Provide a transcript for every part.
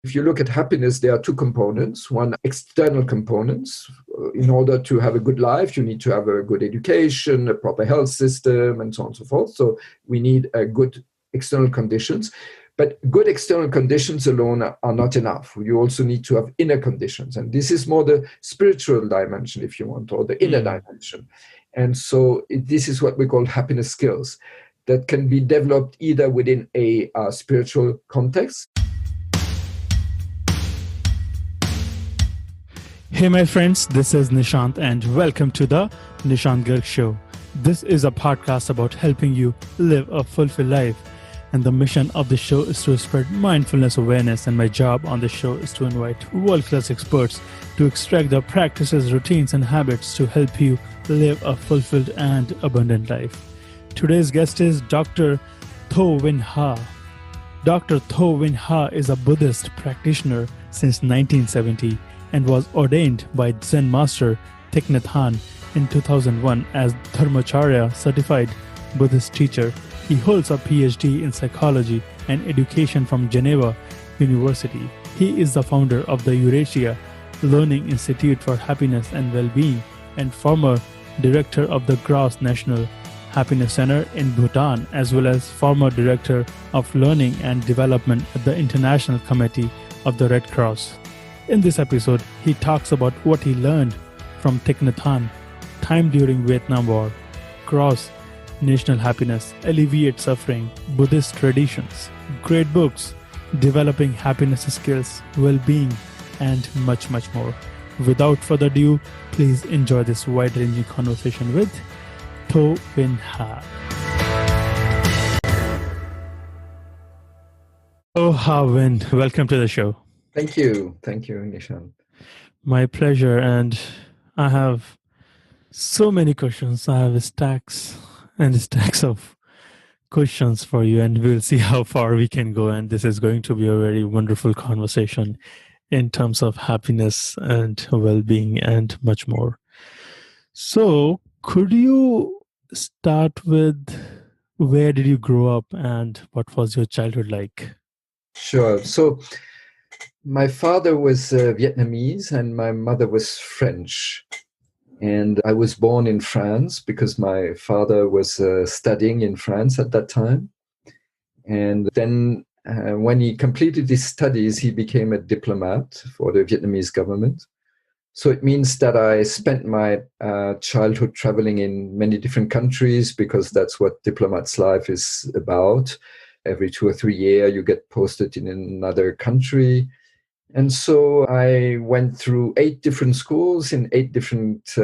If you look at happiness, there are two components. One, external components. In order to have a good life, you need to have a good education, a proper health system, and so on and so forth. So we need good external conditions. But good external conditions alone are not enough. You also need to have inner conditions. And this is more the spiritual dimension, if you want, or the inner dimension. And so this is what we call happiness skills that can be developed either within a spiritual context. Hey my friends, this is Nishant and welcome to the Nishant Garg Show. This is a podcast about helping you live a fulfilled life. And the mission of the show is to spread mindfulness awareness, and my job on the show is to invite world-class experts to extract their practices, routines and habits to help you live a fulfilled and abundant life. Today's guest is Dr. Tho Vinh Tho. Dr. Tho Vinh Tho is a Buddhist practitioner since 1970 and was ordained by Zen master Thich Nhat Hanh in 2001 as Dharmacharya certified Buddhist teacher. He holds a Ph.D. in psychology and education from Geneva University. He is the founder of the Eurasia Learning Institute for Happiness and Wellbeing and former director of the Gross National Happiness Center in Bhutan, as well as former director of learning and development at the International Committee of the Red Cross. In this episode, he talks about what he learned from Thich Nhat Hanh, time during Vietnam War, cross national happiness, alleviate suffering, Buddhist traditions, great books, developing happiness skills, well-being, and much, much more. Without further ado, please enjoy this wide-ranging conversation with Tho Vinh Tho. Oh, Vinh, welcome to the show. Thank you. Thank you, Nishant. My pleasure. And I have so many questions. I have stacks and stacks of questions for you, and we'll see how far we can go. And this is going to be a very wonderful conversation in terms of happiness and well-being and much more. So could you start with where did you grow up and what was your childhood like? Sure. So my father was Vietnamese and my mother was French. And I was born in France because my father was studying in France at that time. And then when he completed his studies, he became a diplomat for the Vietnamese government. So it means that I spent my childhood traveling in many different countries because that's what diplomat's life is about. Every 2 or 3 years, you get posted in another country. And so I went through 8 different schools in 8 different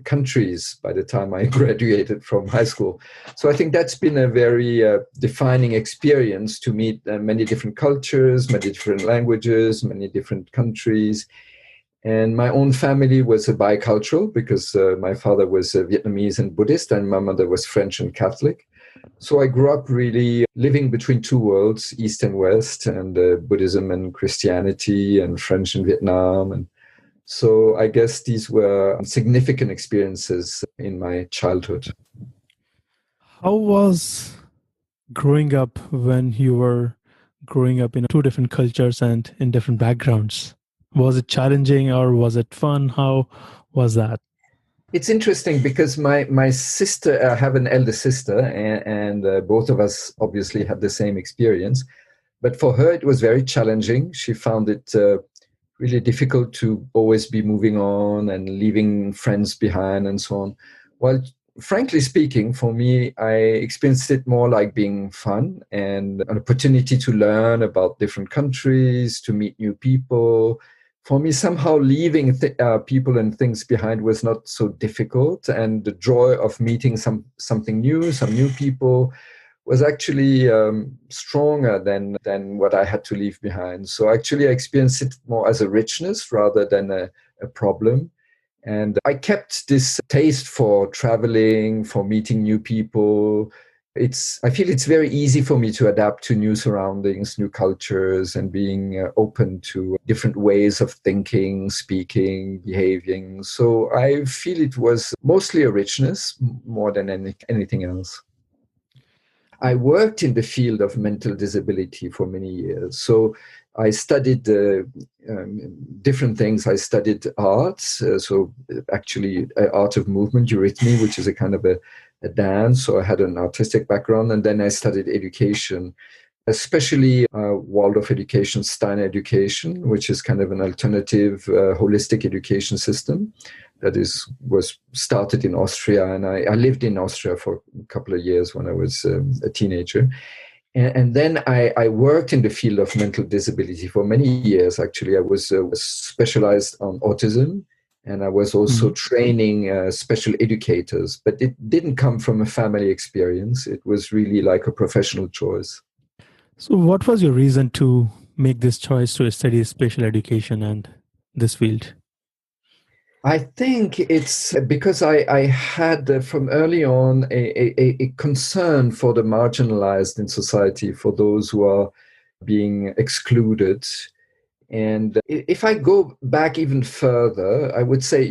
countries by the time I graduated from high school. So I think that's been a very defining experience to meet many different cultures, many different languages, many different countries. And my own family was bicultural because my father was Vietnamese and Buddhist and my mother was French and Catholic. So I grew up really living between 2 worlds, East and West, and Buddhism and Christianity and French and Vietnam. And so I guess these were significant experiences in my childhood. How was growing up when you were growing up in 2 different cultures and in different backgrounds? Was it challenging or was it fun? How was that? It's interesting because my sister, I have an elder sister, and both of us obviously had the same experience. But for her, it was very challenging. She found it really difficult to always be moving on and leaving friends behind and so on. While frankly speaking, for me, I experienced it more like being fun and an opportunity to learn about different countries, to meet new people. For me, somehow leaving people and things behind was not so difficult. And the joy of meeting something new, some new people, was actually stronger than what I had to leave behind. So actually, I experienced it more as a richness rather than a problem. And I kept this taste for traveling, for meeting new people. I feel it's very easy for me to adapt to new surroundings, new cultures, and being open to different ways of thinking, speaking, behaving. So I feel it was mostly a richness more than anything else. I worked in the field of mental disability for many years. So I studied different things. I studied arts, actually art of movement, eurythmy, which is a kind of a dance. So I had an artistic background, and then I studied education, especially Waldorf education, Steiner education, which is kind of an alternative holistic education system that was started in Austria. And I lived in Austria for a couple of years when I was a teenager. And then I worked in the field of mental disability for many years. Actually, I was specialized on autism, and I was also training special educators. But it didn't come from a family experience. It was really like a professional choice. So what was your reason to make this choice to study special education and this field? I think it's because I had from early on a concern for the marginalized in society, for those who are being excluded. And if I go back even further, I would say,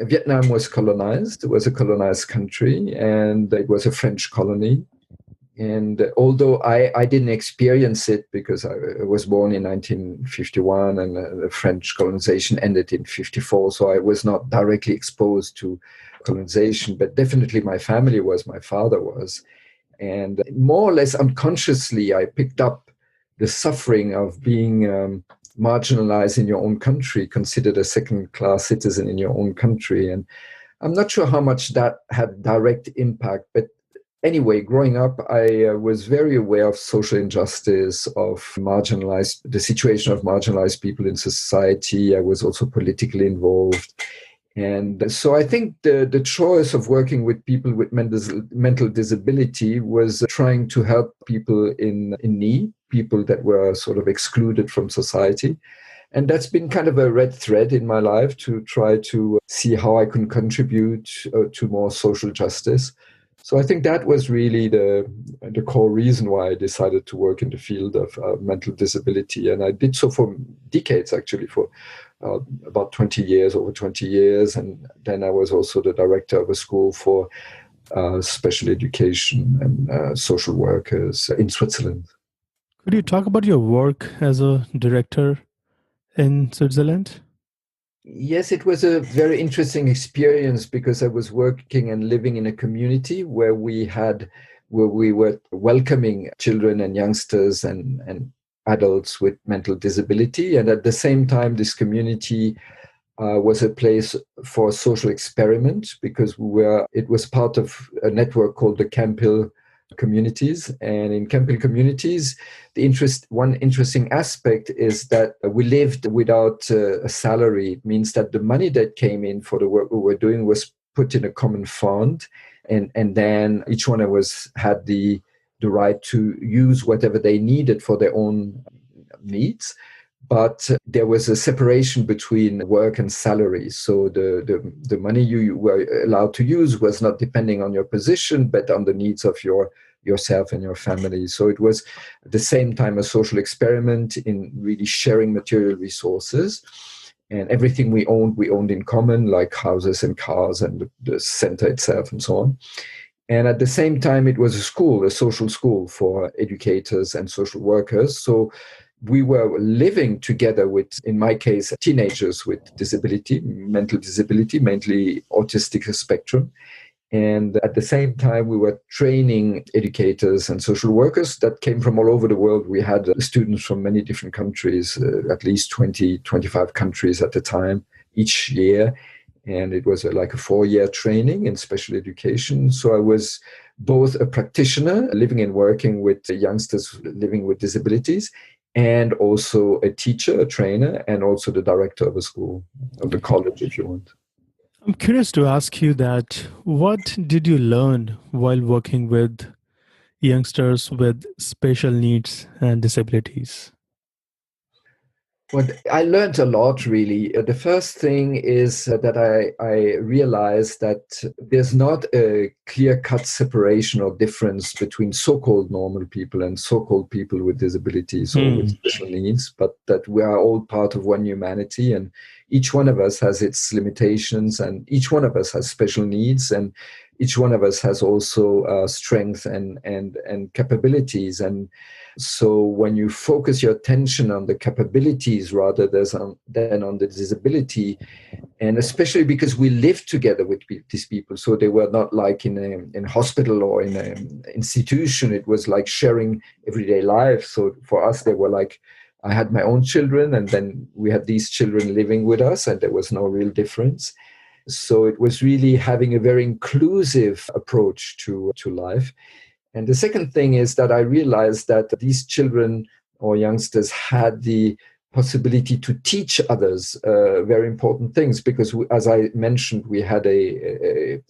Vietnam was colonized. It was a colonized country, and it was a French colony. And although I didn't experience it because I was born in 1951 and the French colonization ended in 54, so I was not directly exposed to colonization, but definitely my family was, my father was. And more or less unconsciously, I picked up the suffering of being marginalized in your own country, considered a second-class citizen in your own country. And I'm not sure how much that had direct impact, but anyway, growing up, I was very aware of social injustice, of the situation of marginalized people in society. I was also politically involved. And so I think the choice of working with people with mental disability was trying to help people in need, people that were sort of excluded from society. And that's been kind of a red thread in my life, to try to see how I can contribute to more social justice. So I think that was really the core reason why I decided to work in the field of mental disability. And I did so for decades, actually, for about 20 years, over 20 years. And then I was also the director of a school for special education and social workers in Switzerland. Could you talk about your work as a director in Switzerland? Yes, it was a very interesting experience because I was working and living in a community where we were welcoming children and youngsters and adults with mental disability. And at the same time, this community was a place for social experiment because it was part of a network called the Camphill communities. And in Camphill communities, one interesting aspect is that we lived without a salary. It means that the money that came in for the work we were doing was put in a common fund, and then each one of us had the right to use whatever they needed for their own needs. But there was a separation between work and salary. So the money you were allowed to use was not depending on your position, but on the needs of yourself and your family. So it was at the same time a social experiment in really sharing material resources. And everything we owned in common, like houses and cars and the center itself and so on. And at the same time, it was a social school for educators and social workers. So we were living together with, in my case, teenagers with disability, mental disability, mainly autistic spectrum. And at the same time, we were training educators and social workers that came from all over the world. We had students from many different countries, at least 20, 25 countries at the time, each year. And it was like a 4-year training in special education. So I was both a practitioner, living and working with youngsters living with disabilities, and also a teacher, a trainer, and also the director of a school, of the college, if you want. I'm curious to ask you that what did you learn while working with youngsters with special needs and disabilities? Well, I learned a lot, really. The first thing is that I realized that there's not a clear-cut separation or difference between so-called normal people and so-called people with disabilities or with special needs, but that we are all part of one humanity, and each one of us has its limitations, and each one of us has special needs, and each one of us has also strength and capabilities. And so when you focus your attention on the capabilities rather than on the disability, and especially because we lived together with these people, so they were not like in a hospital or in an institution. It was like sharing everyday life. So for us, they were like, I had my own children, and then we had these children living with us, and there was no real difference. So it was really having a very inclusive approach to life. And the second thing is that I realized that these children or youngsters had the possibility to teach others very important things, because as I mentioned, we had a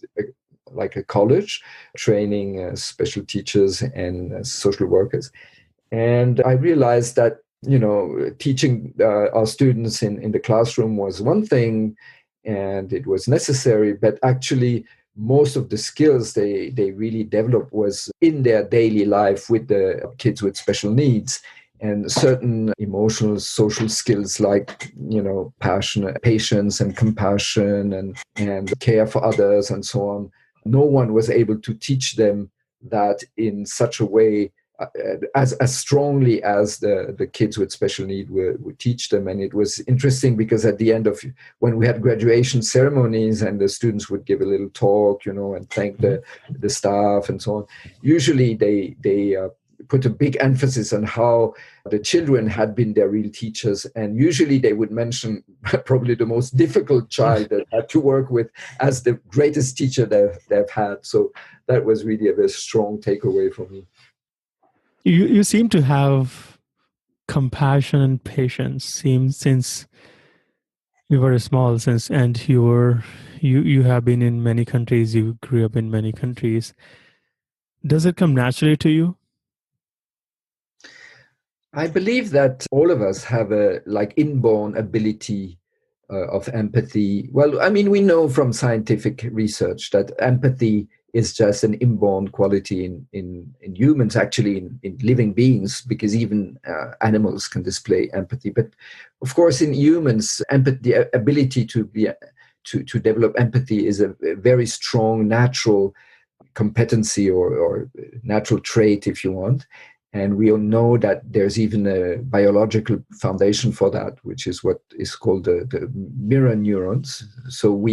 college training special teachers and social workers. And I realized that, teaching our students in the classroom was one thing, and it was necessary, but actually most of the skills they really developed was in their daily life with the kids with special needs, and certain emotional, social skills like, passion, patience and compassion and care for others and so on. No one was able to teach them that in such a way as strongly as the kids with special need would teach them. And it was interesting because at the end of when we had graduation ceremonies and the students would give a little talk, and thank the staff and so on, usually they put a big emphasis on how the children had been their real teachers. And usually they would mention probably the most difficult child that had to work with as the greatest teacher they've had. So that was really a very strong takeaway for me. You seem to have compassion and patience since you were small, and you have been in many countries, you grew up in many countries. Does it come naturally to you? I believe that all of us have a inborn ability of empathy. Well, I mean, we know from scientific research that empathy is just an inborn quality in humans, actually in living beings, because even animals can display empathy. But of course, in humans, the ability to develop empathy is a very strong natural competency or natural trait, if you want. And we all know that there's even a biological foundation for that, which is what is called the mirror neurons. So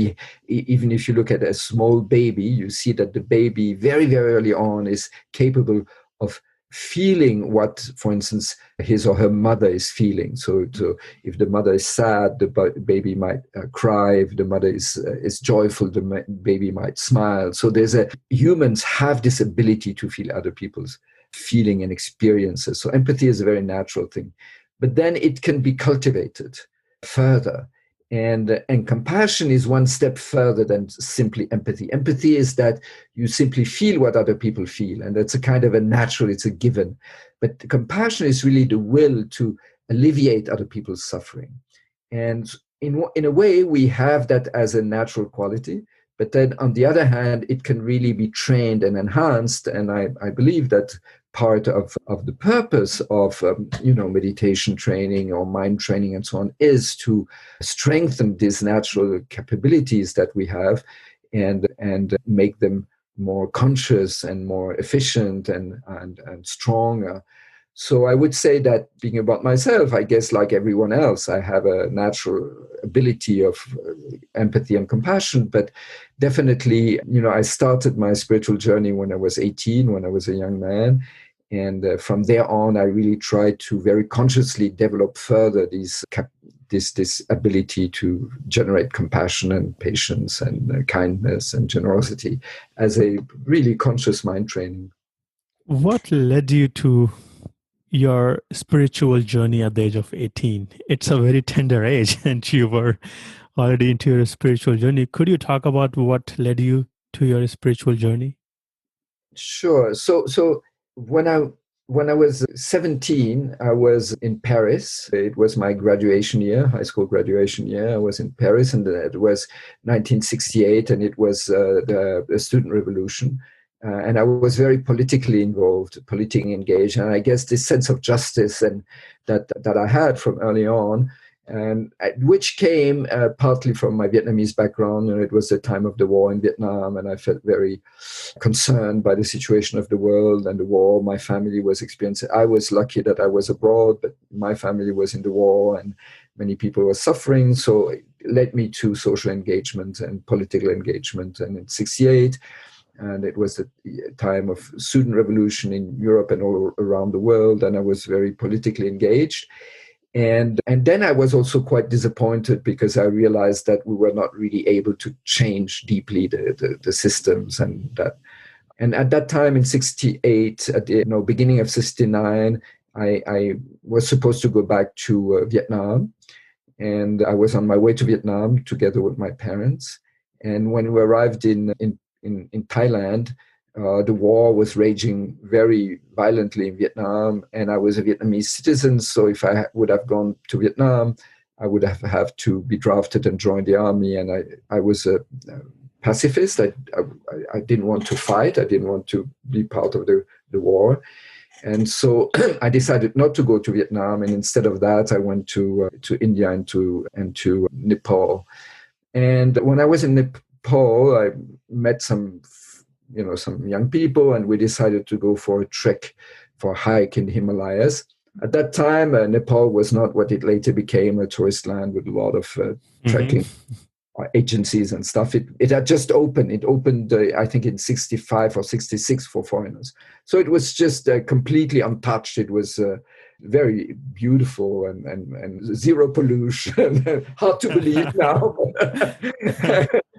even if you look at a small baby, you see that the baby very, very early on is capable of feeling what, for instance, his or her mother is feeling. So if the mother is sad, the baby might cry. If the mother is joyful, the baby might smile. So humans have this ability to feel other people's feeling and experiences. So empathy is a very natural thing, but then it can be cultivated further. And compassion is one step further than simply empathy. Empathy is that you simply feel what other people feel, and that's a kind of a natural, it's a given. But compassion is really the will to alleviate other people's suffering. And in a way, we have that as a natural quality. But then on the other hand, it can really be trained and enhanced. And I believe that part of the purpose of meditation training or mind training and so on is to strengthen these natural capabilities that we have and make them more conscious and more efficient and stronger. So I would say that, being about myself, I guess like everyone else, I have a natural ability of empathy and compassion. But definitely, I started my spiritual journey when I was 18, when I was a young man. And from there on, I really tried to very consciously develop further this ability to generate compassion and patience and kindness and generosity as a really conscious mind training. What led you to your spiritual journey at the age of 18? It's a very tender age, and you were already into your spiritual journey. Could you talk about what led you to your spiritual journey? Sure. So when I was 17, I was in Paris. It was my graduation year, high school graduation year. I was in Paris, and it was 1968, and it was the student revolution. And I was very politically involved, politically engaged. And I guess this sense of justice and that I had from early on and which came partly from my Vietnamese background. And it was the time of the war in Vietnam, and I felt very concerned by the situation of the world and the war my family was experiencing. I was lucky that I was abroad, but my family was in the war, and many people were suffering. So it led me to social engagement and political engagement. And in '68, and it was the time of student revolution in Europe and all around the world, and I was very politically engaged. And then I was also quite disappointed because I realized that we were not really able to change deeply the systems, and that. And at that time in '68, at the beginning of '69, I was supposed to go back to Vietnam, and I was on my way to Vietnam together with my parents. And when we arrived in Thailand, the war was raging very violently in Vietnam, and I was a Vietnamese citizen. So if I would have gone to Vietnam, I would have to be drafted and join the army. And I was a pacifist. I didn't want to fight. I didn't want to be part of the war. And so I decided not to go to Vietnam. And instead of that, I went to India and to Nepal. And when I was in Nepal, I met some young people, and we decided to go for a trek, for a hike in the Himalayas. At that time, Nepal was not what it later became, a tourist land with a lot of trekking agencies and stuff. It had just opened. It opened, I think, in '65 or '66 for foreigners. So it was just completely untouched. It was very beautiful and zero pollution. Hard to believe now.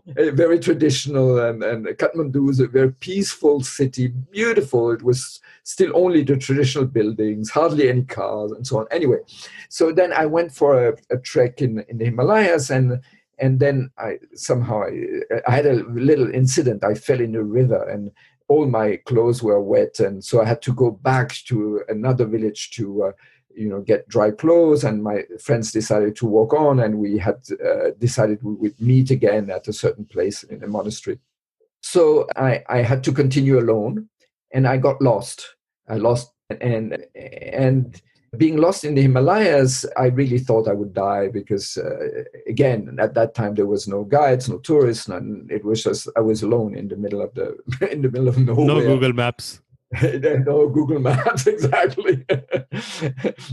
Very traditional, and Kathmandu is a very peaceful city, beautiful. It was still only the traditional buildings, hardly any cars, and so on. Anyway, so then I went for a trek in the Himalayas, and then I had a little incident. I fell in a river, and all my clothes were wet, and so I had to go back to another village to get dry clothes. And my friends decided to walk on, and we had decided we would meet again at a certain place in a monastery. So I had to continue alone, and I got lost. I lost, and being lost in the Himalayas, I really thought I would die because, again, at that time there was no guides, no tourists, and it was just I was alone in the middle of nowhere. No Google Maps. No Google Maps, exactly.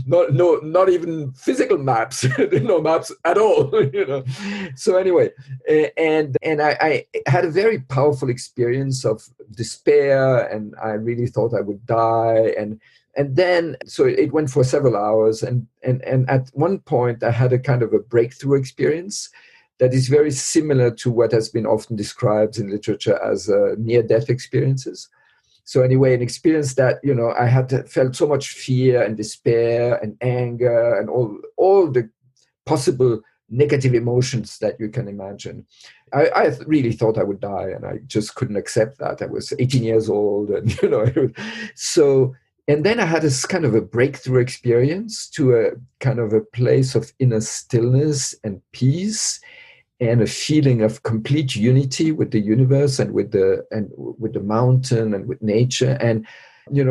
Not even physical maps. No maps at all. So anyway, and I had a very powerful experience of despair, and I really thought I would die. And then, so it went for several hours, and at one point I had a kind of a breakthrough experience that is very similar to what has been often described in literature as near-death experiences. So anyway, an experience that, I had felt so much fear and despair and anger and all the possible negative emotions that you can imagine. I really thought I would die, and I just couldn't accept that. I was 18 years old, and, so, and then I had this kind of a breakthrough experience to a kind of a place of inner stillness and peace, and a feeling of complete unity with the universe and with the mountain and with nature. And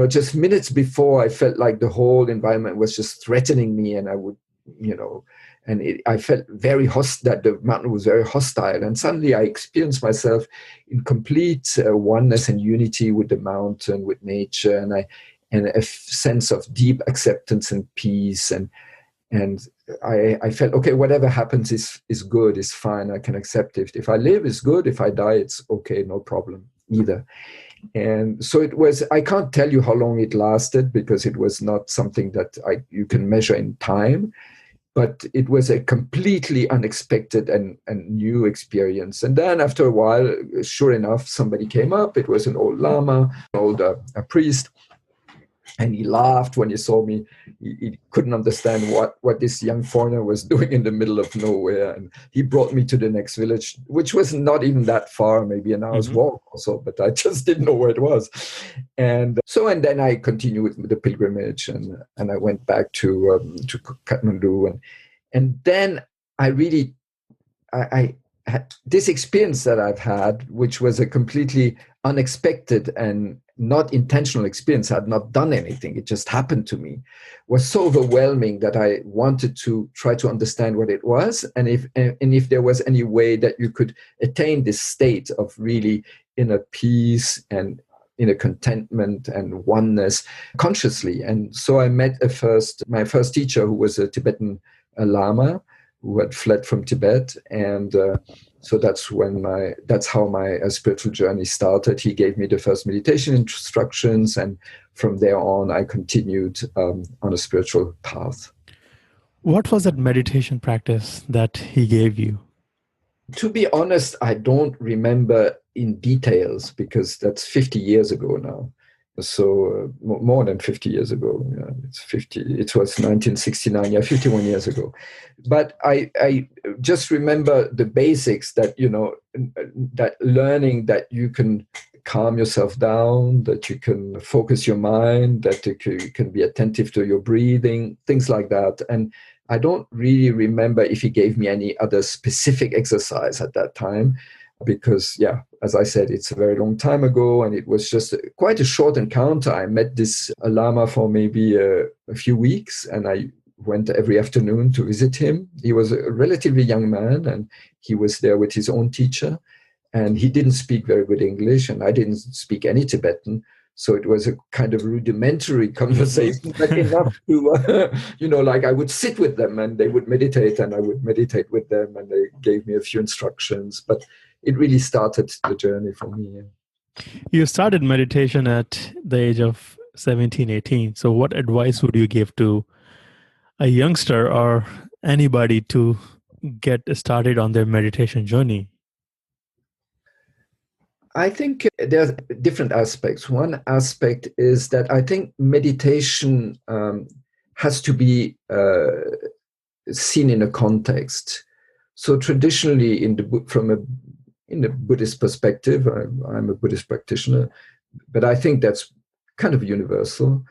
just minutes before, I felt like the whole environment was just threatening me, and I would, I felt very that the mountain was very hostile. And suddenly I experienced myself in complete oneness and unity with the mountain, with nature, and a sense of deep acceptance and peace. And I felt, okay, whatever happens is good, is fine, I can accept it. If I live, it's good. If I die, it's okay, no problem either. And so it was, I can't tell you how long it lasted, because it was not something that you can measure in time, but it was a completely unexpected and new experience. And then after a while, sure enough, somebody came up. It was an old lama, a priest. And he laughed when he saw me. He couldn't understand what this young foreigner was doing in the middle of nowhere. And he brought me to the next village, which was not even that far, maybe an hour's walk or so, but I just didn't know where it was. And then I continued with the pilgrimage, and I went back to Kathmandu. And then I had this experience that I've had, which was a completely unexpected and not intentional experience, I had not done anything, it just happened to me, was so overwhelming that I wanted to try to understand what it was, and if there was any way that you could attain this state of really inner peace and inner contentment and oneness consciously. And so I met my first teacher, who was a Tibetan Lama who had fled from Tibet, and so that's how my spiritual journey started. He gave me the first meditation instructions, and from there on, I continued on a spiritual path. What was that meditation practice that he gave you? To be honest, I don't remember in details, because that's 50 years ago now. So more than 50 years ago. Yeah, it was 1969, 51 years ago. But I just remember the basics, that, that learning that you can calm yourself down, that you can focus your mind, that you can be attentive to your breathing, things like that. And I don't really remember if he gave me any other specific exercise at that time, because, as I said, it's a very long time ago, and it was just quite a short encounter. I met this Lama for maybe a few weeks, and I went every afternoon to visit him. He was a relatively young man, and he was there with his own teacher, and he didn't speak very good English, and I didn't speak any Tibetan. So it was a kind of rudimentary conversation, but enough to, like I would sit with them and they would meditate and I would meditate with them, and they gave me a few instructions. But it really started the journey for me. You started meditation at the age of 17, 18. So what advice would you give to a youngster or anybody to get started on their meditation journey? I think there are different aspects. One aspect is that I think meditation has to be seen in a context. So traditionally, from a Buddhist perspective, I'm a Buddhist practitioner, but I think that's kind of universal.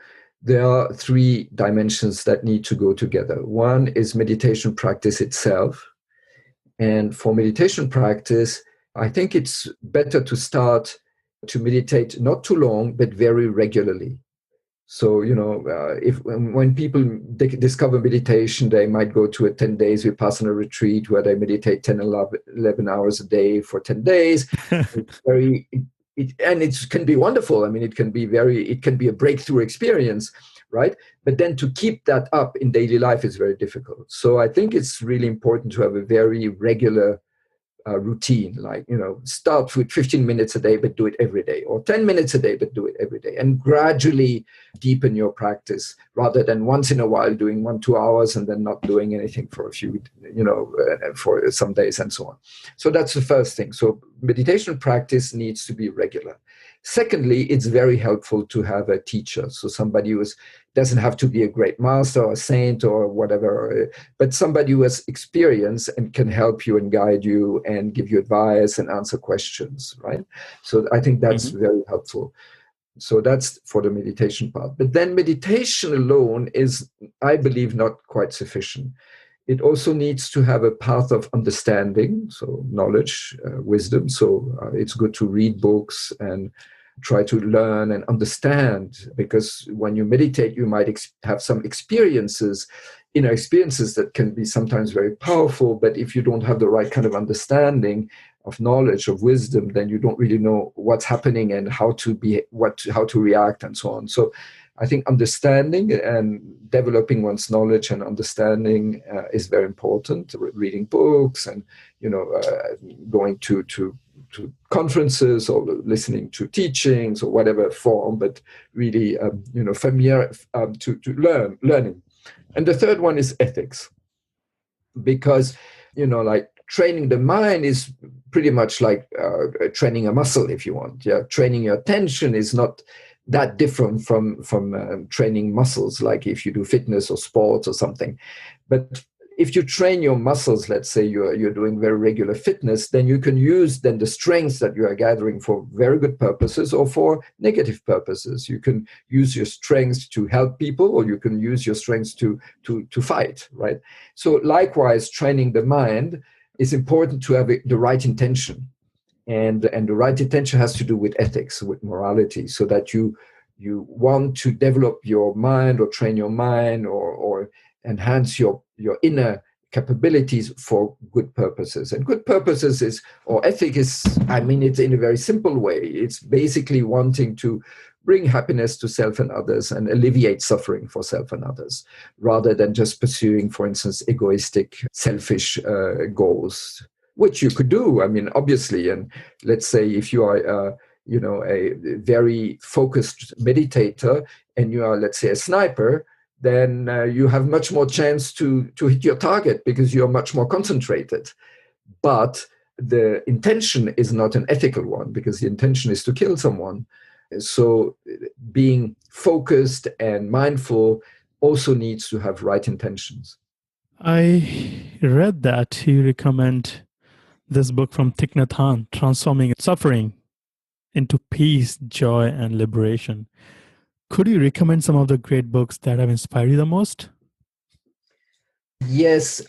There are three dimensions that need to go together. One is meditation practice itself. And for meditation practice, I think it's better to start to meditate not too long, but very regularly. So, when people discover meditation, they might go to a 10 days Vipassana retreat where they meditate 10, 11 hours a day for 10 days. And it can be wonderful. I mean, it can be a breakthrough experience, right? But then to keep that up in daily life is very difficult. So I think it's really important to have a very regular routine, like, start with 15 minutes a day, but do it every day, or 10 minutes a day, but do it every day, and gradually deepen your practice, rather than once in a while doing 1-2 hours and then not doing anything for a few, for some days and so on. So that's the first thing. So meditation practice needs to be regular. Secondly, it's very helpful to have a teacher. So somebody who doesn't have to be a great master or a saint or whatever, but somebody who has experience and can help you and guide you and give you advice and answer questions, right? So I think that's very helpful. So that's for the meditation part. But then meditation alone is, I believe, not quite sufficient. It also needs to have a path of understanding, so knowledge, wisdom. So it's good to read books and try to learn and understand, because when you meditate, you might have some experiences, inner experiences that can be sometimes very powerful. But if you don't have the right kind of understanding of knowledge, of wisdom, then you don't really know what's happening and how to react and so on. So I think understanding and developing one's knowledge and understanding is very important. Reading books and going to conferences or listening to teachings or whatever form, but really familiar to learning. And the third one is ethics, because like training the mind is pretty much like training a muscle, if you want. Yeah, training your attention is not that different from training muscles, like if you do fitness or sports or something. But if you train your muscles, let's say you're doing very regular fitness, then you can use then the strengths that you are gathering for very good purposes or for negative purposes. You can use your strengths to help people, or you can use your strengths to fight, right? So likewise, training the mind is important to have the right intention. And the right intention has to do with ethics, with morality, so that you want to develop your mind or train your mind or enhance your inner capabilities for good purposes. And good purposes is, or ethic is, I mean, it's in a very simple way. It's basically wanting to bring happiness to self and others and alleviate suffering for self and others, rather than just pursuing, for instance, egoistic, selfish goals, which you could do, I mean, obviously. And let's say if you are, a very focused meditator and you are, let's say, a sniper, then you have much more chance to hit your target because you're much more concentrated. But the intention is not an ethical one, because the intention is to kill someone. So being focused and mindful also needs to have right intentions. I read that you recommend this book from Thich Nhat Hanh, Transforming Suffering into Peace, Joy, and Liberation. Could you recommend some of the great books that have inspired you the most? Yes,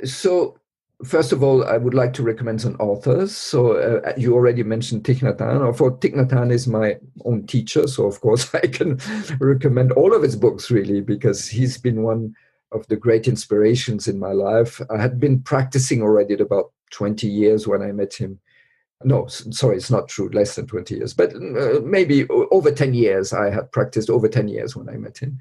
so first of all, I would like to recommend some authors. So you already mentioned Thich Nhat Hanh. For Thich Nhat Hanh is my own teacher, so of course I can recommend all of his books, really, because he's been one of the great inspirations in my life. I had been practicing already at about 20 years when I met him. No, sorry, it's not true, less than 20 years, but maybe over 10 years. I had practiced over 10 years when I met him.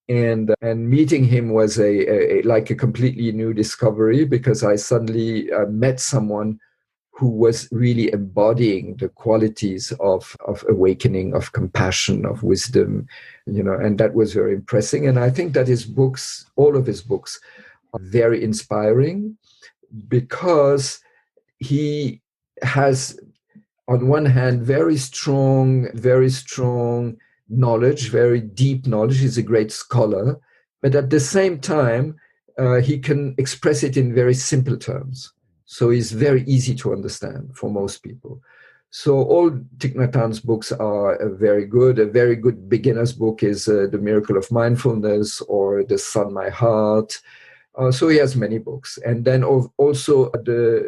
And meeting him was like a completely new discovery, because I suddenly met someone who was really embodying the qualities of awakening, of compassion, of wisdom, and that was very impressive. And I think that his books, all of his books, are very inspiring, because he has, on one hand, very strong knowledge, very deep knowledge. He's a great scholar, but at the same time, he can express it in very simple terms. So he's very easy to understand for most people. So all Thich Nhat Hanh's books are very good. A very good beginner's book is The Miracle of Mindfulness or The Sun, My Heart. So he has many books. And then also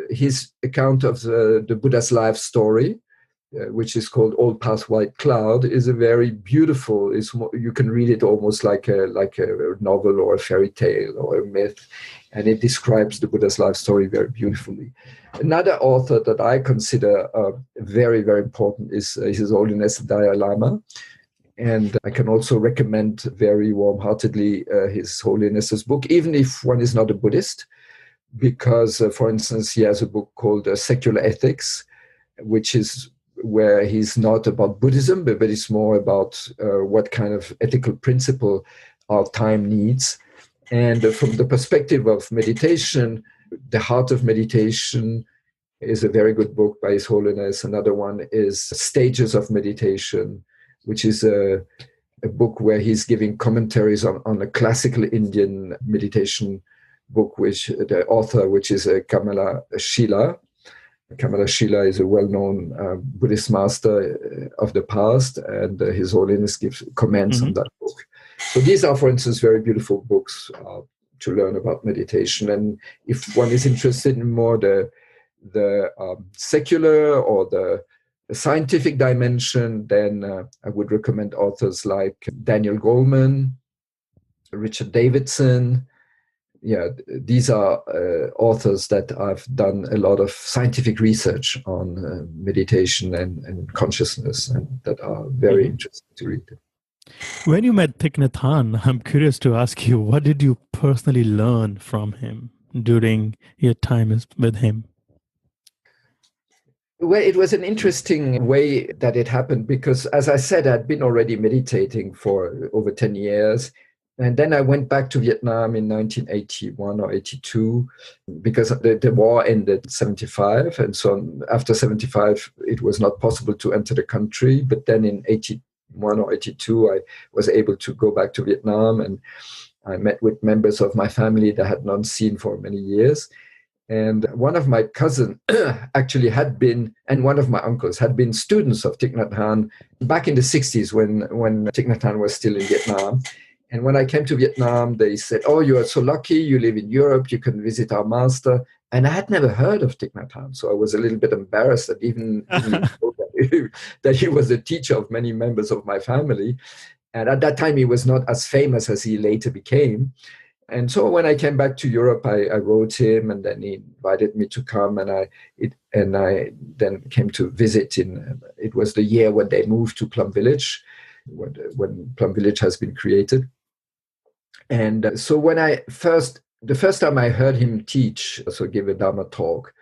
his account of the Buddha's life story, which is called Old Path White Cloud, is a very beautiful, you can read it almost like a novel or a fairy tale or a myth. And it describes the Buddha's life story very beautifully. Another author that I consider very, very important is His Holiness the Dalai Lama. And I can also recommend very warm-heartedly His Holiness's book, even if one is not a Buddhist, because, for instance, he has a book called Secular Ethics, which is where he's not about Buddhism, but it's more about what kind of ethical principle our time needs. And from the perspective of meditation, The Heart of Meditation is a very good book by His Holiness. Another one is Stages of Meditation, which is a book where he's giving commentaries on a classical Indian meditation book, which the author, which is Kamala Shila. Kamala Shila is a well-known Buddhist master of the past, and His Holiness gives comments on that book. So these are, for instance, very beautiful books to learn about meditation. And if one is interested in more the secular or the scientific dimension, then I would recommend authors like Daniel Goleman, Richard Davidson. Yeah, these are authors that have done a lot of scientific research on meditation and consciousness, and that are very interesting to read. When you met Thich Nhat Hanh, I'm curious to ask you, what did you personally learn from him during your time with him? Well, it was an interesting way that it happened, because, as I said, I'd been already meditating for over 10 years. And then I went back to Vietnam in 1981 or 82, because the war ended in 75. And so after 75, it was not possible to enter the country. But then in 81 or 82, I was able to go back to Vietnam. And I met with members of my family that I had not seen for many years. And one of my cousins actually had been, and one of my uncles had been students of Thich Nhat Hanh back in the 60s when Thich Nhat Hanh was still in Vietnam. And when I came to Vietnam, they said, "Oh, you are so lucky. You live in Europe. You can visit our master." And I had never heard of Thich Nhat Hanh, so I was a little bit embarrassed that even told that he was a teacher of many members of my family. And at that time, he was not as famous as he later became. And so when I came back to Europe, I wrote him, and then he invited me to come, and I then came to visit. It was the year when they moved to Plum Village, when Plum Village has been created. And so the first time I heard him teach, so give a Dharma talk,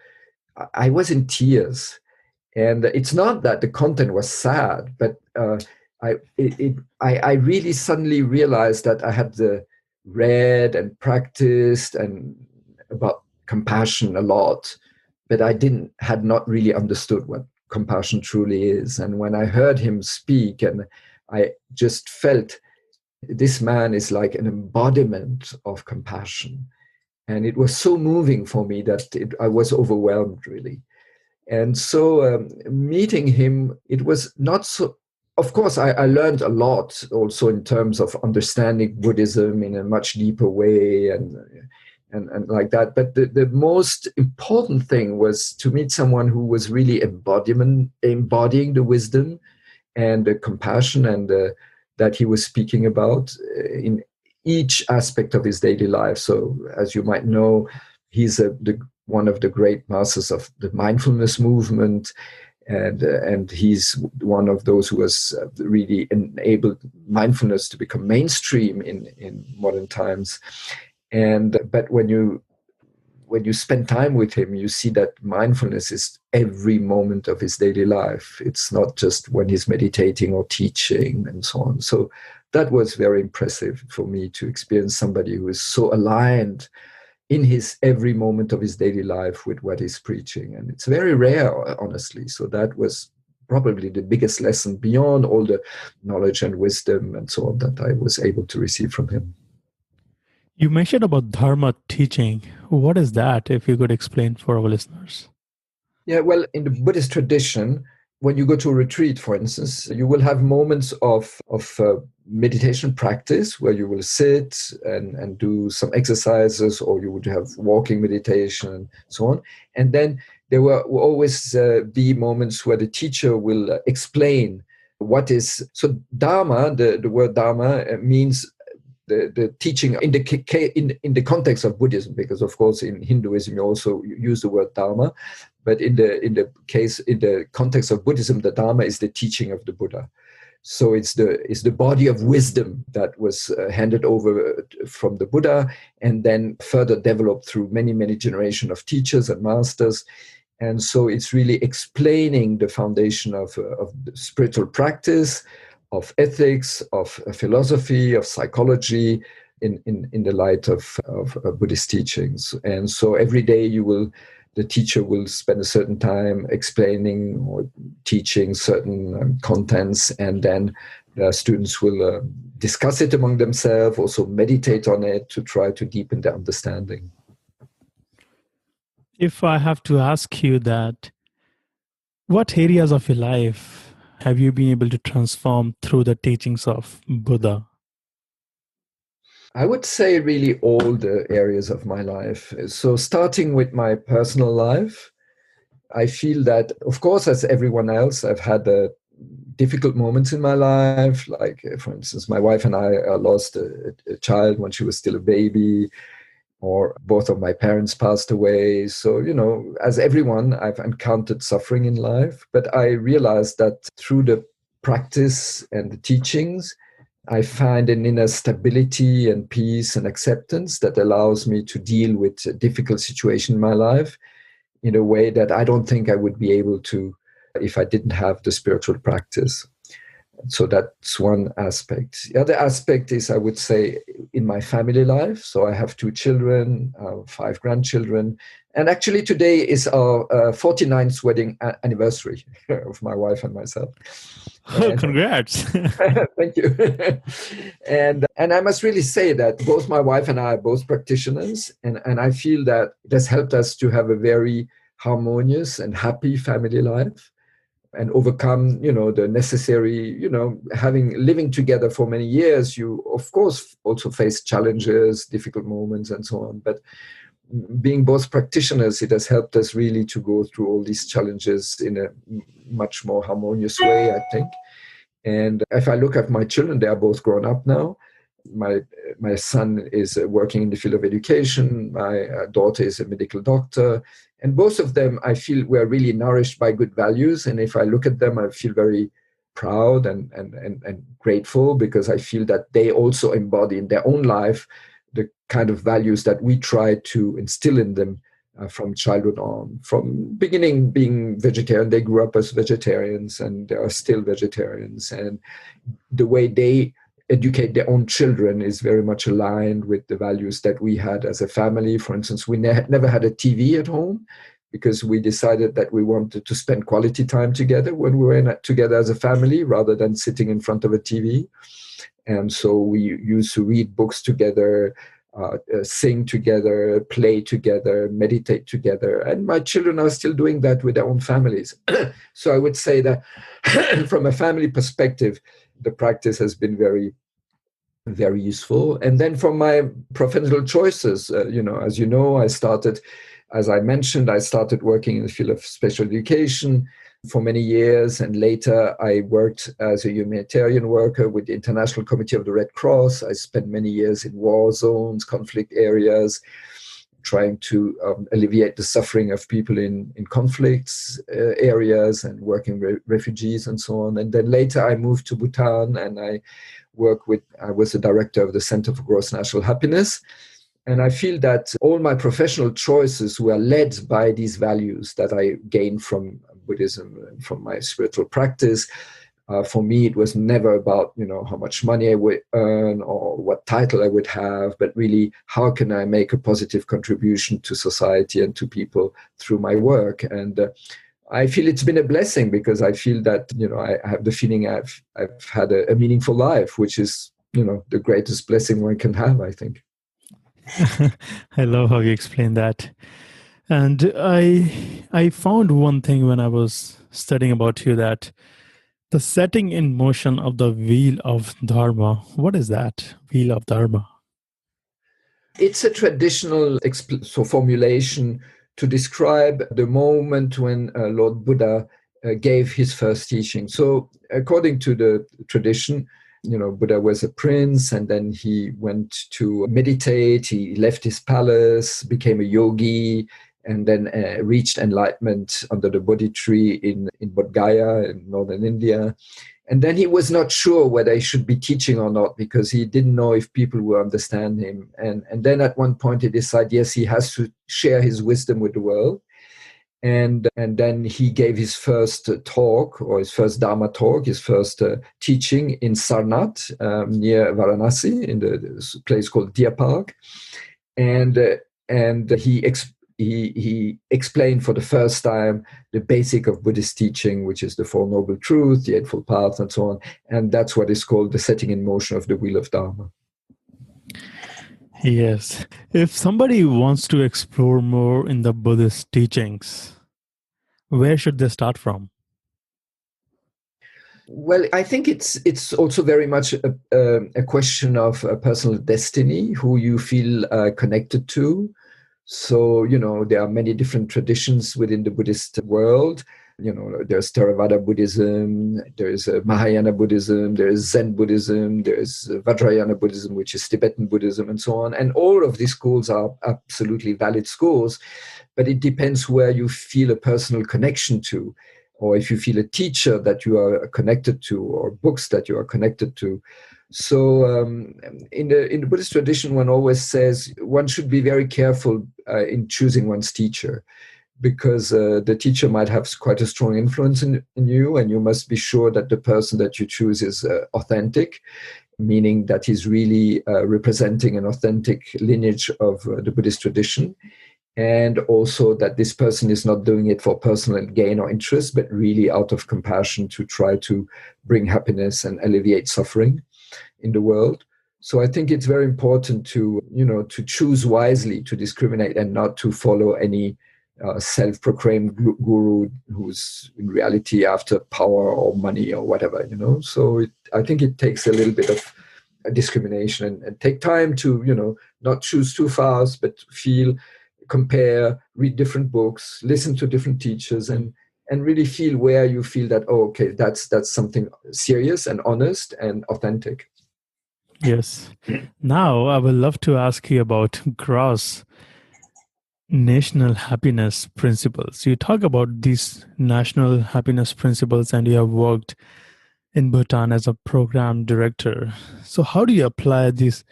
I was in tears. And it's not that the content was sad, but I really suddenly realized that I had read and practiced and about compassion a lot, but I had not really understood what compassion truly is. And when I heard him speak, and I just felt this man is like an embodiment of compassion. And it was so moving for me that I was overwhelmed, really. And so meeting him, it was not so. Of course, I learned a lot also in terms of understanding Buddhism in a much deeper way and like that. But the most important thing was to meet someone who was really embodying the wisdom and the compassion and that he was speaking about in each aspect of his daily life. So, as you might know, he's one of the great masters of the mindfulness movement, and he's one of those who has really enabled mindfulness to become mainstream in modern times. But when you spend time with him, you see that mindfulness is every moment of his daily life. It's not just when he's meditating or teaching and so on. So that was very impressive for me to experience somebody who is so aligned in his every moment of his daily life with what he's preaching. And it's very rare, honestly. So that was probably the biggest lesson beyond all the knowledge and wisdom and so on that I was able to receive from him. You mentioned about Dharma teaching. What is that, if you could explain for our listeners? Yeah, well, in the Buddhist tradition, when you go to a retreat, for instance, you will have moments of meditation practice where you will sit and do some exercises, or you would have walking meditation and so on. And then there will always be moments where the teacher will explain what is. So Dharma, the word Dharma means the teaching in the context of Buddhism, because of course in Hinduism you also use the word Dharma, but in the context of Buddhism, the Dharma is the teaching of the Buddha. So it's the body of wisdom that was handed over from the Buddha and then further developed through many generations of teachers and masters. And so it's really explaining the foundation of spiritual practice, of ethics, of philosophy, of psychology in the light of Buddhist teachings. And so every day the teacher will spend a certain time explaining or teaching certain contents, and then the students will discuss it among themselves, also meditate on it to try to deepen their understanding. If I have to ask you that, what areas of your life have you been able to transform through the teachings of Buddha? I would say really all the areas of my life. So starting with my personal life, I feel that, of course, as everyone else, I've had difficult moments in my life. Like, for instance, my wife and I lost a child when she was still a baby, or both of my parents passed away. So, as everyone, I've encountered suffering in life. But I realized that through the practice and the teachings, I find an inner stability and peace and acceptance that allows me to deal with a difficult situation in my life in a way that I don't think I would be able to if I didn't have the spiritual practice. So that's one aspect. The other aspect is, I would say, in my family life. So I have 2 children, 5 grandchildren. And actually today is our 49th wedding anniversary of my wife and myself. Oh, congrats. Thank you. And I must really say that both my wife and I are both practitioners. And I feel that it has helped us to have a very harmonious and happy family life. and overcome, the necessary, living together for many years, you of course also face challenges, difficult moments and so on. But being both practitioners, it has helped us really to go through all these challenges in a much more harmonious way, I think. And if I look at my children, they are both grown up now. My son is working in the field of education. My daughter is a medical doctor. And both of them, I feel, were really nourished by good values. And if I look at them, I feel very proud and grateful, because I feel that they also embody in their own life the kind of values that we try to instill in them from childhood on. From beginning being vegetarian, they grew up as vegetarians and they are still vegetarians. And the way they educate their own children is very much aligned with the values that we had as a family. For instance, we never had a TV at home, because we decided that we wanted to spend quality time together when we were together as a family, rather than sitting in front of a TV. And so we used to read books together, sing together, play together, meditate together. And my children are still doing that with their own families. So I would say that from a family perspective, the practice has been very, very useful. And then from my professional choices, as you know, as I mentioned, I started working in the field of spatial education for many years. And later I worked as a humanitarian worker with the International Committee of the Red Cross. I spent many years in war zones, conflict areas, trying to alleviate the suffering of people in conflicts areas and working with refugees and so on. And then later I moved to Bhutan, and I was the director of the Center for Gross National Happiness. And I feel that all my professional choices were led by these values that I gained from Buddhism and from my spiritual practice. For me, it was never about, how much money I would earn or what title I would have, but really, how can I make a positive contribution to society and to people through my work? And I feel it's been a blessing, because I feel that, I have the feeling I've had a meaningful life, which is, the greatest blessing one can have, I think. I love how you explain that. And I found one thing when I was studying about you, that the setting in motion of the Wheel of Dharma. What is that, Wheel of Dharma? It's a traditional formulation to describe the moment when Lord Buddha gave his first teaching. So according to the tradition, Buddha was a prince, and then he went to meditate. He left his palace, became a yogi, and then reached enlightenment under the Bodhi tree in Bodh Gaya in northern India. And then he was not sure whether he should be teaching or not, because he didn't know if people would understand him. And then at one point he decided, yes, he has to share his wisdom with the world. And then he gave his first talk, or his first Dharma talk, his first teaching in Sarnath, near Varanasi, in the place called Deer Park. And he explained for the first time the basic of Buddhist teaching, which is the Four Noble Truths, the Eightfold Path, and so on. And that's what is called the setting in motion of the Wheel of Dharma. Yes. If somebody wants to explore more in the Buddhist teachings, where should they start from? Well, I think it's also very much a question of personal destiny, who you feel connected to. So, there are many different traditions within the Buddhist world. There's Theravada Buddhism, there's Mahayana Buddhism, there's Zen Buddhism, there's Vajrayana Buddhism, which is Tibetan Buddhism, and so on. And all of these schools are absolutely valid schools, but it depends where you feel a personal connection to, or if you feel a teacher that you are connected to, or books that you are connected to. So in the Buddhist tradition, one always says one should be very careful in choosing one's teacher, because the teacher might have quite a strong influence in you, and you must be sure that the person that you choose is authentic, meaning that he's really representing an authentic lineage of the Buddhist tradition, and also that this person is not doing it for personal gain or interest, but really out of compassion to try to bring happiness and alleviate suffering in the world. So I think it's very important to choose wisely, to discriminate, and not to follow any self-proclaimed guru who's in reality after power or money or whatever, So I think it takes a little bit of discrimination and take time to, not choose too fast, but feel, compare, read different books, listen to different teachers, and really feel where you feel that, okay, that's something serious and honest and authentic. Yes. Now, I would love to ask you about gross national happiness principles. You talk about these national happiness principles, and you have worked in Bhutan as a program director. So how do you apply these?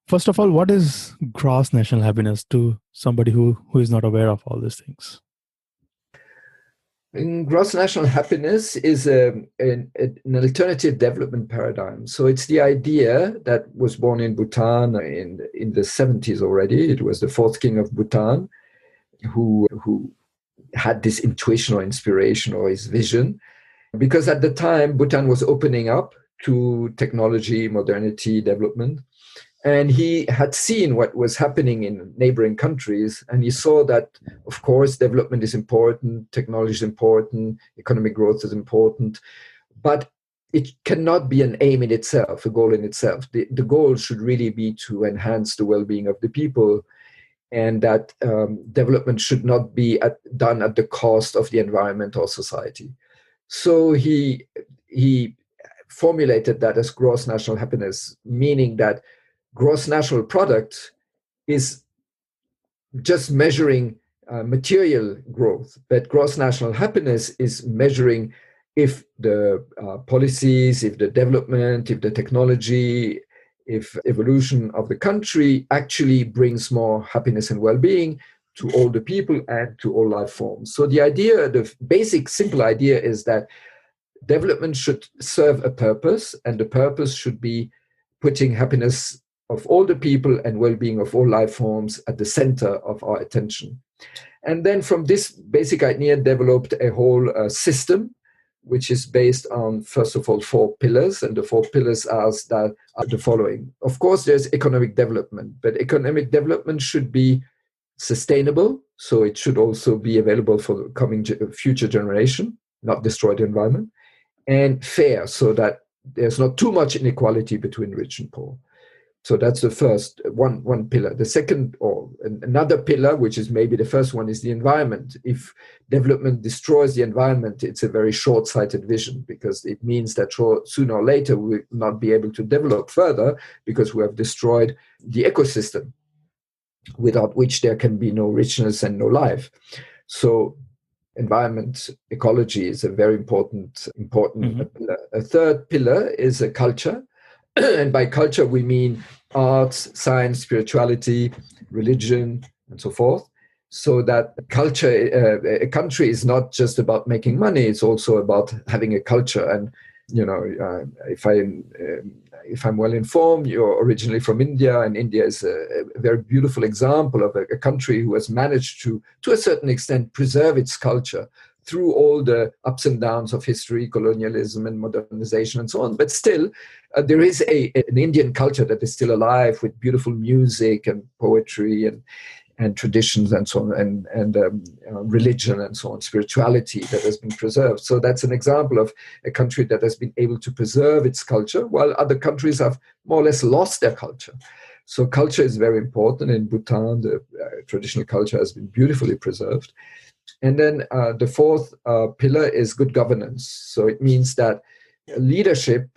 First of all, what is gross national happiness to somebody who is not aware of all these things? Gross national happiness is an alternative development paradigm. So it's the idea that was born in Bhutan in the 70s already. It was the fourth king of Bhutan who had this intuition or inspiration or his vision. Because at the time, Bhutan was opening up to technology, modernity, development. And he had seen what was happening in neighboring countries. And he saw that, of course, development is important, technology is important, economic growth is important. But it cannot be an aim in itself, a goal in itself. The goal should really be to enhance the well-being of the people, and that development should not be done at the cost of the environment or society. So he formulated that as gross national happiness, meaning that gross national product is just measuring material growth, but gross national happiness is measuring if the policies, if the development, if the technology, if evolution of the country actually brings more happiness and well-being to all the people and to all life forms. So the idea, the basic simple idea is that development should serve a purpose, and the purpose should be putting happiness of all the people and well-being of all life forms at the center of our attention. And then from this basic idea developed a whole system, which is based on, first of all, 4 pillars. And the 4 pillars are the following. Of course, there's economic development, but economic development should be sustainable. So it should also be available for the coming future generation, not destroy the environment, and fair, so that there's not too much inequality between rich and poor. So that's the first one pillar. The second, or another pillar, which is maybe the first one, is the environment. If development destroys the environment, it's a very short-sighted vision, because it means that sooner or later we will not be able to develop further because we have destroyed the ecosystem, without which there can be no richness and no life. So environment, ecology is a very important pillar. A third pillar is a culture. And by culture, we mean arts, science, spirituality, religion, and so forth. So that culture, a country is not just about making money, it's also about having a culture. And, if I'm well informed, you're originally from India, and India is a very beautiful example of a country who has managed to a certain extent, preserve its culture through all the ups and downs of history, colonialism, and modernization, and so on. But still, there is an Indian culture that is still alive, with beautiful music and poetry and traditions and so on, and religion and so on, spirituality that has been preserved. So that's an example of a country that has been able to preserve its culture, while other countries have more or less lost their culture. So culture is very important. In Bhutan, the traditional culture has been beautifully preserved. And then the fourth pillar is good governance. So it means that leadership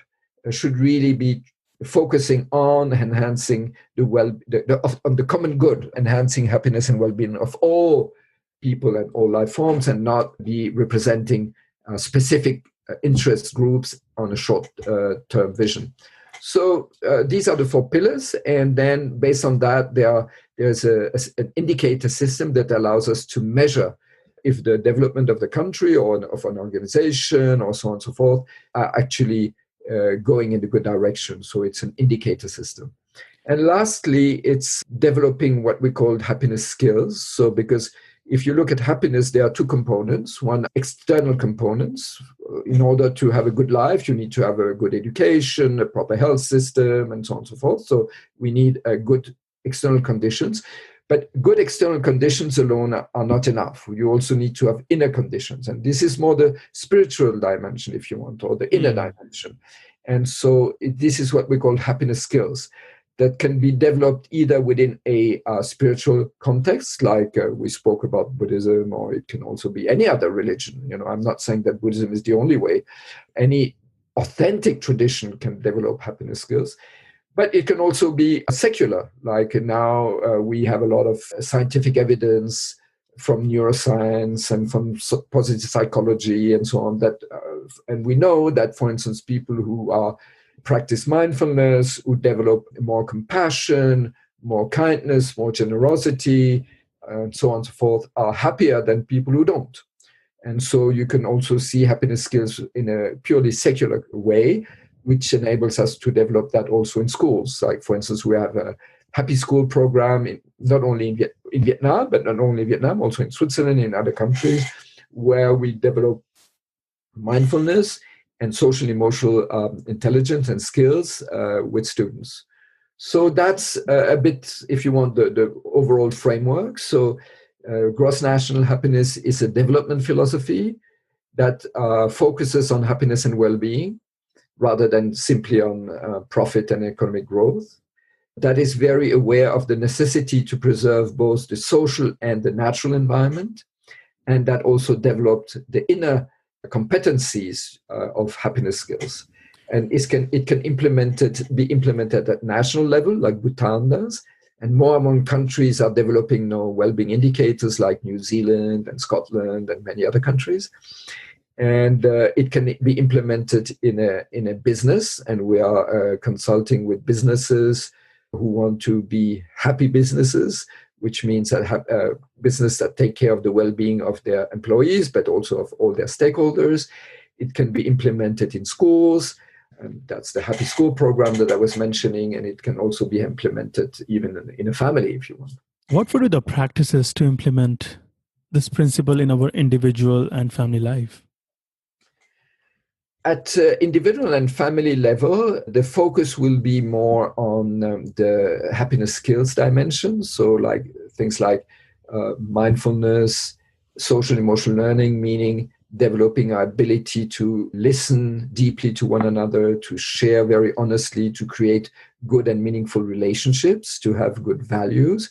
should really be focusing on enhancing on the common good, enhancing happiness and well-being of all people and all life forms, and not be representing specific interest groups on a short-term vision. So these are the 4 pillars, and then based on that, there's an indicator system that allows us to measure if the development of the country or of an organization or so on and so forth are actually going in the good direction. So it's an indicator system. And lastly, it's developing what we call happiness skills. So because if you look at happiness, there are 2 components. One, external components. In order to have a good life, you need to have a good education, a proper health system, and so on and so forth. So we need good external conditions. But good external conditions alone are not enough. You also need to have inner conditions. And this is more the spiritual dimension, if you want, or the inner dimension. And so this is what we call happiness skills that can be developed either within a spiritual context, like we spoke about Buddhism, or it can also be any other religion. I'm not saying that Buddhism is the only way. Any authentic tradition can develop happiness skills. But it can also be secular, like now we have a lot of scientific evidence from neuroscience and from positive psychology and so on. And we know that, for instance, people who practice mindfulness, who develop more compassion, more kindness, more generosity, and so on and so forth, are happier than people who don't. And so you can also see happiness skills in a purely secular way, which enables us to develop that also in schools. Like, for instance, we have a happy school program not only in Vietnam, but not only Vietnam, also in Switzerland, in other countries, where we develop mindfulness and social emotional intelligence and skills with students. So that's a bit, if you want, the overall framework. So gross national happiness is a development philosophy that focuses on happiness and well-being rather than simply on profit and economic growth. That is very aware of the necessity to preserve both the social and the natural environment, and that also developed the inner competencies of happiness skills. And it can be implemented at national level, like Bhutan does, and more and more countries are developing well-being indicators, like New Zealand and Scotland and many other countries. And it can be implemented in a business, and we are consulting with businesses who want to be happy businesses, which means that have business that take care of the well-being of their employees, but also of all their stakeholders. It can be implemented in schools, and that's the Happy School program that I was mentioning, and it can also be implemented even in a family, if you want. What would be the practices to implement this principle in our individual and family life? At individual and family level, the focus will be more on the happiness skills dimension. So like things like mindfulness, social emotional learning, meaning developing our ability to listen deeply to one another, to share very honestly, to create good and meaningful relationships, to have good values.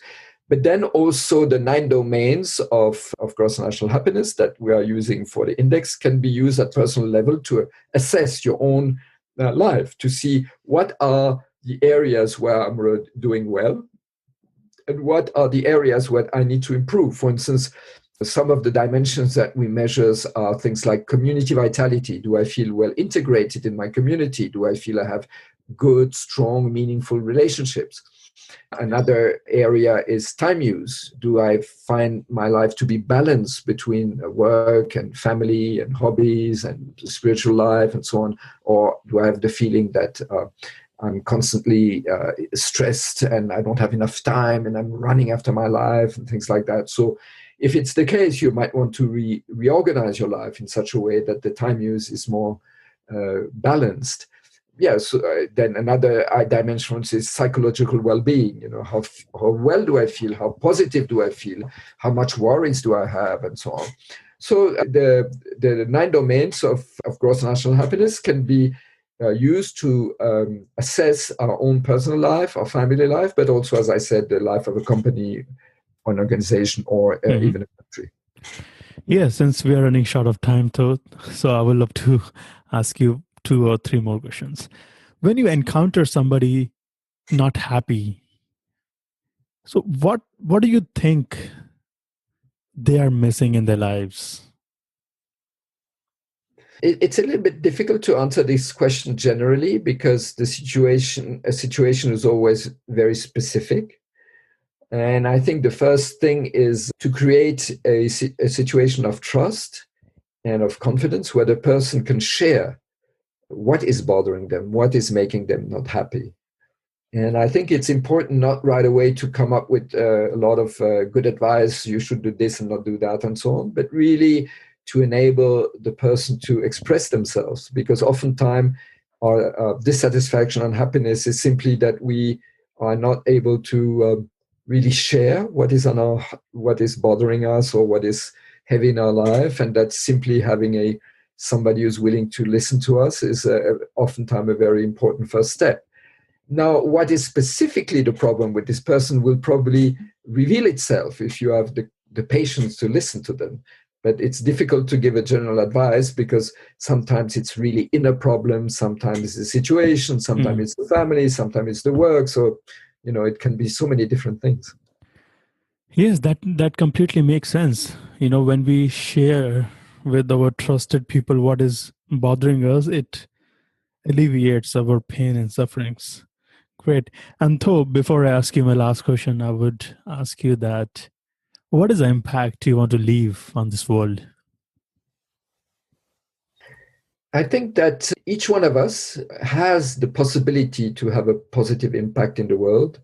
But then also the 9 domains of gross national happiness that we are using for the index can be used at personal level to assess your own life, to see what are the areas where I'm doing well and what are the areas where I need to improve. For instance, some of the dimensions that we measure are things like community vitality. Do I feel well integrated in my community? Do I feel I have good, strong, meaningful relationships? Another area is time use. Do I find my life to be balanced between work and family and hobbies and spiritual life and so on? Or do I have the feeling that I'm constantly stressed and I don't have enough time and I'm running after my life and things like that? So if it's the case, you might want to reorganize your life in such a way that the time use is more balanced. Yes, then another dimension is psychological well-being. How well do I feel? How positive do I feel? How much worries do I have, and so on. So the 9 domains of gross national happiness can be used to assess our own personal life, our family life, but also, as I said, the life of a company, an organization, or even a country. Yeah, since we are running short of time, so I would love to ask you 2 or 3 more questions. When you encounter somebody not happy, so what do you think they are missing in their lives? It's a little bit difficult to answer this question generally because a situation is always very specific. And I think the first thing is to create a situation of trust and of confidence where the person can share what is bothering them, what is making them not happy. And I think it's important not right away to come up with a lot of good advice, you should do this and not do that and so on, but really to enable the person to express themselves, because oftentimes our dissatisfaction and unhappiness is simply that we are not able to really share what is bothering us or what is heavy in our life, and that simply having somebody who's willing to listen to us is oftentimes a very important first step. Now, what is specifically the problem with this person will probably reveal itself if you have the patience to listen to them. But it's difficult to give a general advice because sometimes it's really inner problems, sometimes it's the situation, sometimes it's the family, sometimes it's the work. So, it can be so many different things. Yes, that completely makes sense. When we share with our trusted people what is bothering us, it alleviates our pain and sufferings. Great. And Tho, before I ask you my last question, I would ask you that what is the impact you want to leave on this world? I think that each one of us has the possibility to have a positive impact in the world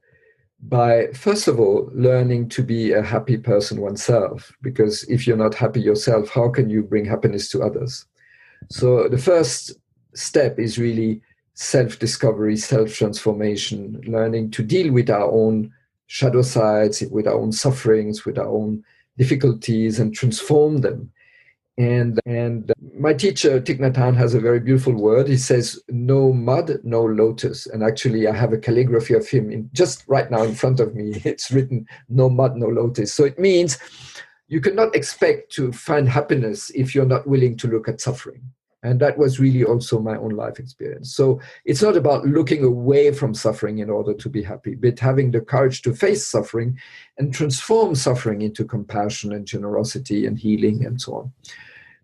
by, first of all, learning to be a happy person oneself. Because if you're not happy yourself, how can you bring happiness to others? So the first step is really self-discovery, self-transformation, learning to deal with our own shadow sides, with our own sufferings, with our own difficulties, and transform them. And my teacher, Thich Nhat Hanh, has a very beautiful word. He says, no mud, no lotus. And actually, I have a calligraphy of him just right now in front of me. It's written, no mud, no lotus. So it means you cannot expect to find happiness if you're not willing to look at suffering. And that was really also my own life experience. So it's not about looking away from suffering in order to be happy, but having the courage to face suffering and transform suffering into compassion and generosity and healing and so on.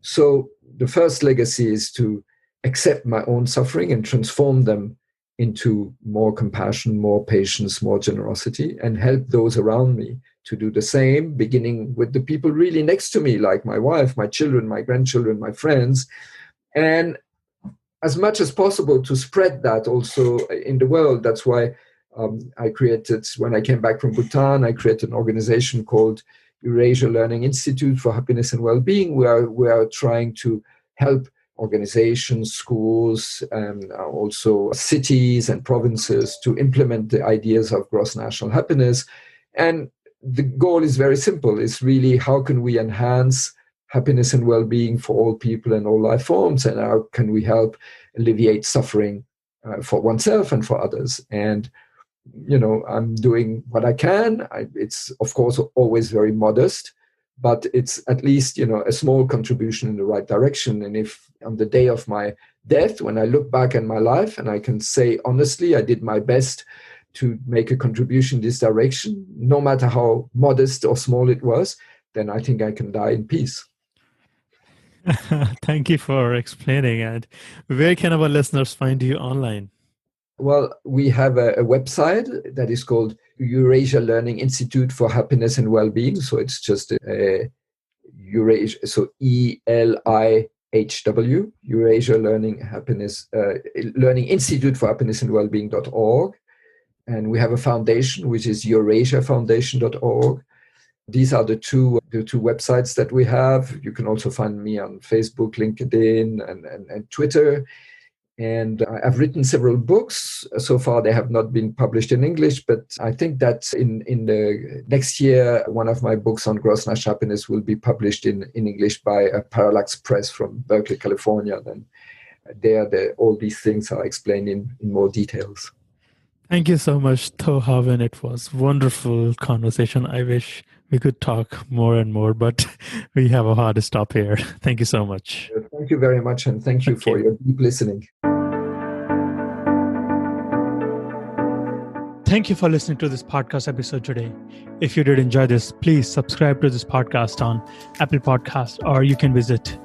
So the first legacy is to accept my own suffering and transform them into more compassion, more patience, more generosity, and help those around me to do the same, beginning with the people really next to me, like my wife, my children, my grandchildren, my friends, and as much as possible to spread that also in the world. That's why I created, when I came back from Bhutan, I created an organization called Eurasia Learning Institute for Happiness and Wellbeing, where we are trying to help organizations, schools, and also cities and provinces to implement the ideas of gross national happiness. And the goal is very simple. It's really how can we enhance happiness and well-being for all people and all life forms, and how can we help alleviate suffering for oneself and for others. And, I'm doing what I can. It's, of course, always very modest, but it's at least, a small contribution in the right direction. And if on the day of my death, when I look back at my life and I can say, honestly, I did my best to make a contribution in this direction, no matter how modest or small it was, then I think I can die in peace. Thank you for explaining. And where can our listeners find you online? Well, we have a website that is called Eurasia Learning Institute for Happiness and Wellbeing. So it's just Eurasia, so ELIHW, Eurasia Learning Institute for Happiness and Wellbeing.org. And we have a foundation, which is EurasiaFoundation.org. These are the two websites that we have. You can also find me on Facebook, LinkedIn, and Twitter. And I've written several books. So far, they have not been published in English, but I think that in the next year, one of my books on gross national happiness will be published in English by Parallax Press from Berkeley, California. Then all these things are explained in more details. Thank you so much, Tho Haven. It was wonderful conversation. I wish we could talk more and more, but we have a hard stop here. Thank you so much. Thank you very much, and thank you for your deep listening. Thank you for listening to this podcast episode today. If you did enjoy this, please subscribe to this podcast on Apple Podcasts, or you can visit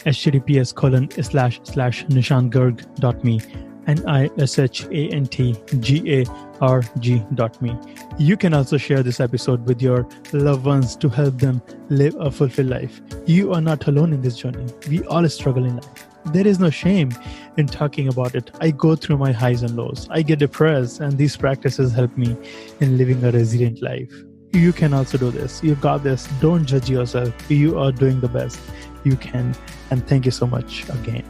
https://nishantgarg.me NISHANTGARG.me. You can also share this episode with your loved ones to help them live a fulfilled life. You are not alone in this journey. We all struggle in life. There is no shame in talking about it. I go through my highs and lows. I get depressed, and these practices help me in living a resilient life. You can also do this. You got this. Don't judge yourself. You are doing the best you can. And thank you so much again.